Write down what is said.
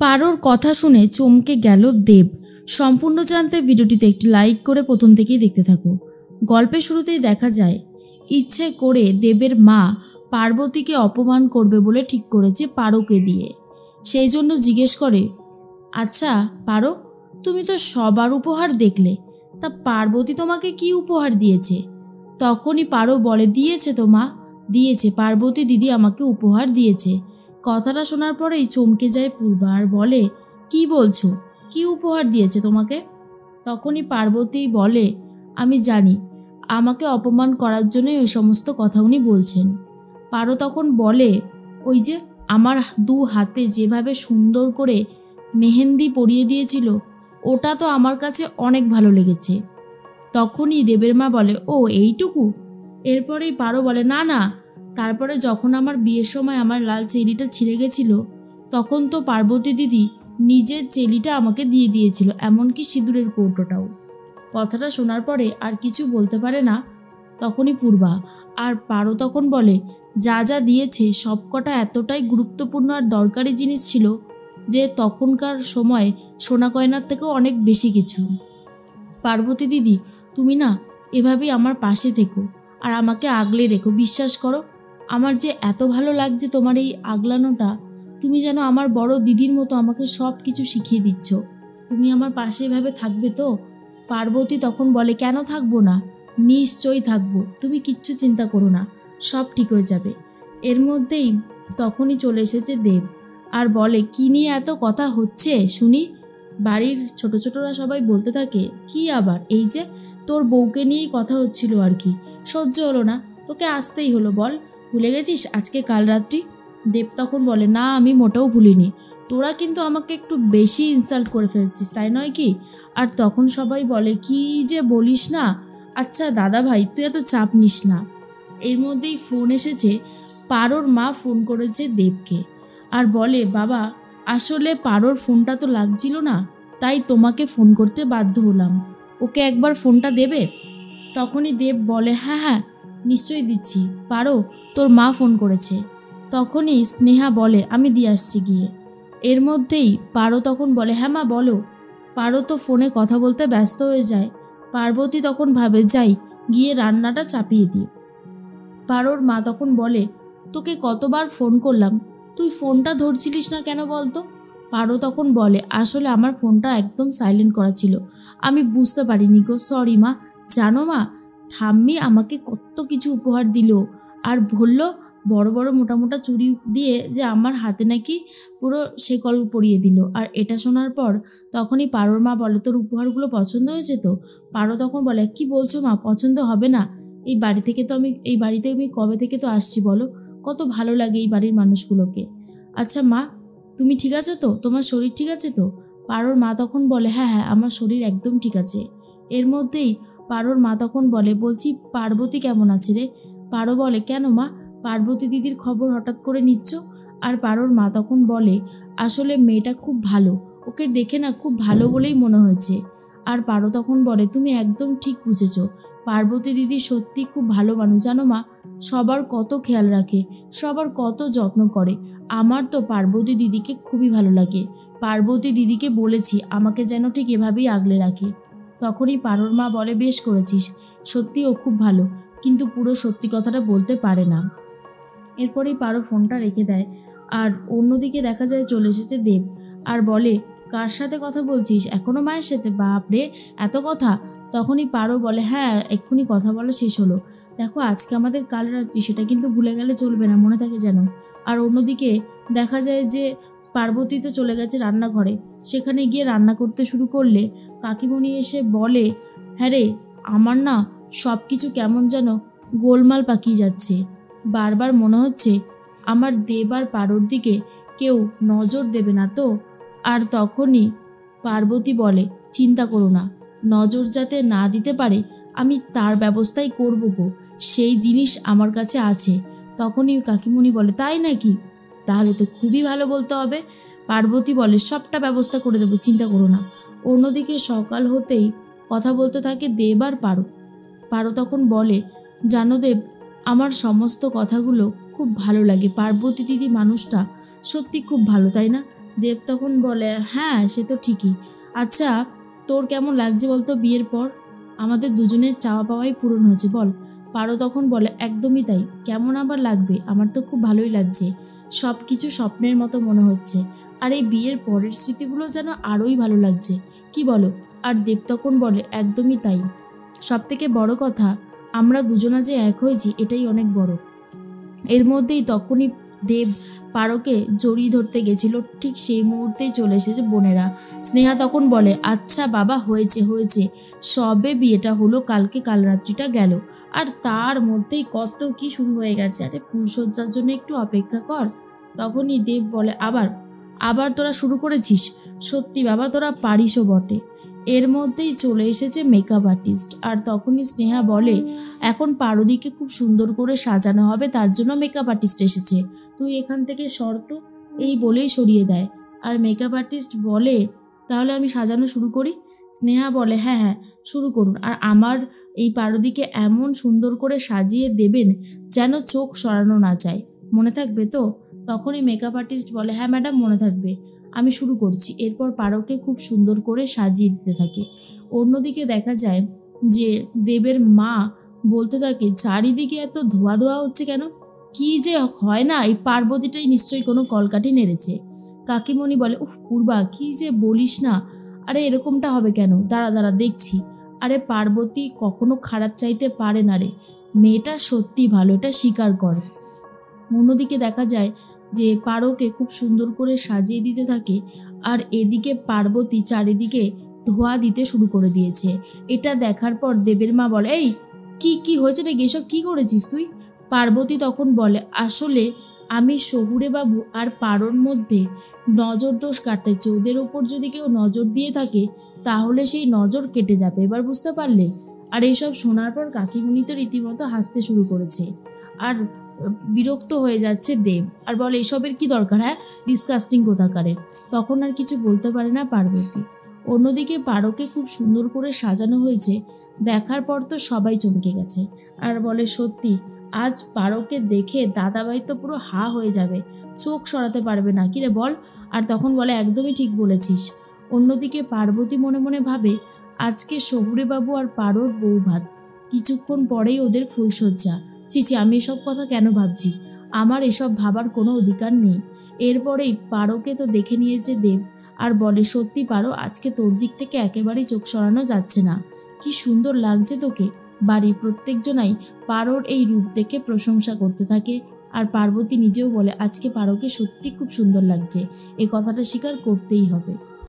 পারোর কথা শুনে চমকে গেল দেব। সম্পূর্ণ জানতে ভিডিওটিতে একটি লাইক করে প্রথম থেকেই দেখতে থাকো। গল্পের শুরুতেই দেখা যায় ইচ্ছে করে দেবের মা পার্বতীকে অপমান করবে বলে ঠিক করেছে পারোকে দিয়ে। সেই জন্য জিজ্ঞেস করে, আচ্ছা পারো, তুমি তো সবার উপহার দেখলে, তা পার্বতী তোমাকে কি উপহার দিয়েছে? তখনই পারো বলে, দিয়েছে তো মা, দিয়েছে, পার্বতী দিদি আমাকে উপহার দিয়েছে। কথাটা শোনার পরেই চমকে যায় পূর্বা আর বলে, কি বলছো, কি উপহার দিয়েছে তোমাকে? তখনই পার্বতী বলে, আমি জানি আমাকে অপমান করার জন্যই ওই সমস্ত কথা উনি বলছেন। পারো তখন বলে, ওই যে আমার দু হাতে যেভাবে সুন্দর করে মেহেন্দি পরিয়ে দিয়েছিল, ওটা তো আমার কাছে অনেক ভালো লেগেছে। তখনই দেবের মা বলে, ও এইটুকু? এরপরেই পারো বলে, না না, তারপরে যখন আমার বিয়ের সময় আমার লাল চেলিটা ছিঁড়ে গেছিল, তখন তো পার্বতী দিদি নিজের চেলিটা আমাকে দিয়ে দিয়েছিল, এমনকি সিঁদুরের কৌটোটাও। কথাটা শোনার পরে আর কিছু বলতে পারে না তখনই পূর্বা। আর পারো তখন বলে, যা যা দিয়েছে সবকটা এতটাই গুরুত্বপূর্ণ আর দরকারি জিনিস ছিল যে তখনকার সময় সোনা গয়নার থেকেও অনেক বেশি কিছু। পার্বতী দিদি, তুমি না এভাবেই আমার পাশে থেকো আর আমাকে আগলে রেখো। বিশ্বাস করো, আমার যে এত ভালো লাগছে তোমার এই আগলানোটা। তুমি যেন আমার বড় দিদির মতো আমাকে সব কিছু শিখিয়ে দিচ্ছ। তুমি আমার পাশে এভাবে থাকবে তো? পার্বতী তখন বলে, কেন থাকবো না, নিশ্চয়ই থাকবো, তুমি কিচ্ছু চিন্তা করো না, সব ঠিক হয়ে যাবে। এর মধ্যেই তখনই চলে এসেছে দেব আর বলে, কি নিয়ে এত কথা হচ্ছে শুনি? বাড়ির ছোট ছোটরা সবাই বলতে থাকে, কি আবার, এই যে তোর বউকে নিয়েই কথা হচ্ছিল আর কি। সহ্য হলো না, তোকে আসতেই হলো, বল ভুলে গেছিস আজকে কাল রাত্রি? দেব তখন বলে, না আমি মোটেও ভুলিনি, তোরা কিন্তু আমাকে একটু বেশি ইনসাল্ট করে ফেলছিস, তাই নয় কি? আর তখন সবাই বলে, কি যে বলিস না, আচ্ছা দাদা ভাই তুই এত চাপ নিস না। এর মধ্যেই ফোন এসেছে, পারোর মা ফোন করেছে দেবকে আর বলে, বাবা আসলে পারোর ফোনটা তো লাগছিল না, তাই তোমাকে ফোন করতে বাধ্য হলাম, ওকে একবার ফোনটা দেবে? তখনই দেব বলে, হ্যাঁ হ্যাঁ নিশ্চয়ই দিচ্ছি, পারো তোর মা ফোন করেছে। তখনই স্নেহা বলে, আমি দিয়ে আসছি গিয়ে। এর মধ্যেই পারো তখন বলে, হ্যাঁ মা বলো। পারো তো ফোনে কথা বলতে ব্যস্ত হয়ে যায়। পার্বতী তখন ভাবে, যাই গিয়ে রান্নাটা চাপিয়ে দিই। পারোর মা তখন বলে, তোকে কতবার ফোন করলাম, তুই ফোনটা ধরছিলিস না কেন বলতো? পারো তখন বলে, আসলে আমার ফোনটা একদম সাইলেন্ট করা ছিল, আমি বুঝতে পারিনি গো, সরি মা। জানো মা, ঠাম্মি আমাকে কত কিছু উপহার দিল আর বলল বড় বড় মোটা মোটা চুড়ি দিয়ে যে আমার হাতে নাকি পুরো শেকল পরিয়ে দিল। আর এটা শোনার পর তখনই পারোর মা বলে, তোর উপহারগুলো পছন্দ হয়েছে তো? পারো তখন বলে, কি বলছো মা, পছন্দ হবে না? এই বাড়িতে আমি কবে থেকে তো আসছি বলো, কত ভালো লাগে এই বাড়ির মানুষগুলোকে। আচ্ছা মা, তুমি ঠিক আছো তো, তোমার শরীর ঠিক আছে তো? পারোর মা তখন বলে, হ্যাঁ হ্যাঁ আমার শরীর একদম ঠিক আছে। এর মধ্যেই পারোর মা তখন বলে, বলছি পার্বতী কেমন আছে রে? পারো বলে, কেন মা, পার্বতী দিদির খবর হঠাৎ করে নিচ্ছ? আর পারোর মা তখন বলে, আসলে মেয়েটা খুব ভালো, ওকে দেখে না খুব ভালো বলেই মনে হয়েছে। আর পারো তখন বলে, তুমি একদম ঠিক বুঝেছো, পার্বতী দিদি সত্যি খুব ভালো মানুষ, জানো মা, সবার কত খেয়াল রাখে, সবার কত যত্ন করে। আমার তো পার্বতী দিদিকে খুবই ভালো লাগে। পার্বতী দিদিকে বলেছি আমাকে যেন ঠিক এভাবেই আগলে রাখে। তখনই পারোর মা বলে, বেশ করেছিস, সত্যি ও খুব ভালো, কিন্তু পুরো সত্যি কথাটা বলতে পারে না। এরপরেই পারো ফোনটা রেখে দেয় আর অন্যদিকে দেখা যায় চলে এসেছে দেব আর বলে, কার সাথে কথা বলছিস, এখনো মায়ের সাথে? বাপরে এত কথা! তখনই পারো বলে, হ্যাঁ এক্ষুনি কথা বলা শেষ হলো, দেখো আজকে আমাদের কাল রাত্রি, সেটা কিন্তু ভুলে গেলে চলবে না, মনে থাকে যেন। আর অন্যদিকে দেখা যায় যে পার্বতী তো চলে গেছে রান্নাঘরে, সেখানে গিয়ে রান্না করতে শুরু করলে কাকিমণি এসে বলে, হ্যাঁ রে, আমার না সব কিছু কেমন যেন গোলমাল পাকিয়ে যাচ্ছে, বারবার মনে হচ্ছে আমার দেব আর পারোর দিকে কেউ নজর দেবে না তো? আর তখনই পার্বতী বলে, চিন্তা করো না, নজর যাতে না দিতে পারে আমি তার ব্যবস্থাই করব গো, সেই জিনিস আমার কাছে আছে। তখনই কাকিমণি বলে, তাই নাকি? তাহলে তো খুবই ভালো বলতে হবে। পার্বতী বলে, সবটা ব্যবস্থা করে দেবো, চিন্তা করো না। অন্যদিকে সকাল হতেই কথা বলতে থাকে দেব আর পারো। পারো তখন বলে, জানো দেব, আমার সমস্ত কথাগুলো খুব ভালো লাগে, পার্বতী দিদি মানুষটা সত্যি খুব ভালো, তাই না? দেব তখন বলে, হ্যাঁ সে তো ঠিকই। আচ্ছা তোর কেমন লাগছে বলতো বিয়ের পর? আমাদের দুজনের চাওয়া পাওয়াই পূরণ হয়েছে বল। পারো তখন বলে, একদমই তাই, কেমন আবার লাগবে, আমার তো খুব ভালোই লাগছে, সব কিছু স্বপ্নের মতো মনে হচ্ছে, আর এই বিয়ের পরের স্মৃতিগুলো যেন আরোই ভালো লাগছে, কি বলো? আর দেব তখন বলে, একদমই তাই, সব থেকে বড় কথা আমরা দুজনা যে এক হয়েছি এটাই অনেক বড়। এর মধ্যেই তখনই দেব পারোকে জড়িয়ে ধরতে গেছিল, ঠিক সেই মুহূর্তেই চলে এসেছে বোনেরা। স্নেহা তখন বলে, আচ্ছা বাবা হয়েছে হয়েছে, সবে বিয়েটা হলো, কাল রাত্রিটা গেল, আর তার মধ্যেই কত কি শুরু হয়ে গেছে, আরে ফুলসজ্জার জন্য একটু অপেক্ষা কর। তখনই দেব বলে, আবার আবার তোরা শুরু করেছিস, সত্যি বাবা তোরা পারিসও বটে। এর মধ্যেই চলে এসেছে মেকআপ আর্টিস্ট, আর তখনই স্নেহা বলে, এখন পারদিকে খুব সুন্দর করে সাজানো হবে, তার জন্য মেকআপ আর্টিস্ট এসেছে, তুই এখান থেকে সর তো। এই বলেই সরিয়ে দেয়। আর মেকআপ আর্টিস্ট বলে, তাহলে আমি সাজানো শুরু করি? স্নেহা বলে, হ্যাঁ হ্যাঁ শুরু করুন, আর আমার এই পারদিকে এমন সুন্দর করে সাজিয়ে দেবেন যেন চোখ সরানো না যায়, মনে থাকবে তো? তখনই মেকআপ আর্টিস্ট বলে, হ্যাঁ ম্যাডাম মনে থাকবে, আমি শুরু করছি। এরপর পারোকে খুব সুন্দর করে সাজিয়ে দিতে থাকে। অন্যদিকে দেখা যায় যে দেবের মা বলতে থাকে, চারিদিকে এত ধোয়া ধোয়া হচ্ছে কেন, কি যে হয় না, এই পার্বতীটাই নিশ্চয়ই কোনো কলকাঠি নেড়েছে। কাকিমণি বলে, উফ পূর্বা কি যে বলিস না, আরে এরকমটা হবে কেন, দাঁড়া দাঁড়া দেখছি। আরে পার্বতী কখনো খারাপ চাইতে পারে না রে, মেয়েটা সত্যি ভালো, এটা স্বীকার কর। অন্যদিকে দেখা যায় যে পারোকে খুব সুন্দর করে সাজিয়ে দিতে থাকে, আর এদিকে পার্বতী চারিদিকে ধোয়া দিতে শুরু করে দিয়েছে। এটা দেখার পর দেবের মা বলে, এই কি কি হয়েছে রে, এসব কি করেছিস তুই? পার্বতী তখন বলে, আসলে আমি শহুরে বাবু আর পারোর মধ্যে নজর দোষ কাটাচ্ছি, ওদের ওপর যদি কেউ নজর দিয়ে থাকে তাহলে সেই নজর কেটে যাবে, এবার বুঝতে পারলে? আর এইসব শোনার পর কাকিমুনি তো রীতিমতো হাসতে শুরু করেছে, আর বিরক্ত হয়ে যাচ্ছে দেব, আর বলে, এসবের কি দরকার, হ্যাঁ ডিসকাস্টিং কোথাকারের। তখন আর কিছু বলতে পারে না পার্বতী। অন্যদিকে পারোকে খুব সুন্দর করে সাজানো হয়েছে, দেখার পর তো সবাই চমকে গেছে, আর বলে, সত্যি আজ পারোকে দেখে দাদাভাই তো পুরো হা হয়ে যাবে, চোখ সরাতে পারবে না, কি রে বল? আর তখন বলে, একদমই ঠিক বলেছিস। অন্যদিকে পার্বতী মনে মনে ভাবে, আজকে শহুরে বাবু আর পারোর বউ ভাত, কিছুক্ষণ পরেই ওদের ফুলসজ্জা। চিচি আমি এসব কথা কেন ভাবছি, আমার এসব ভাবার কোনো অধিকার নেই। এরপরেই পারোকে তো দেখে নিয়েছে দেব, আর বলে, সত্যি পারো আজকে তোর দিক থেকে একেবারেই চোখ সরানো যাচ্ছে না, কি সুন্দর লাগছে তোকে। বাড়ির প্রত্যেকজনাই পারোর এই রূপ দেখে প্রশংসা করতে থাকে, আর পার্বতী নিজেও বলে, আজকে পারোকে সত্যি খুব সুন্দর লাগছে, এই কথাটা স্বীকার করতেই হবে।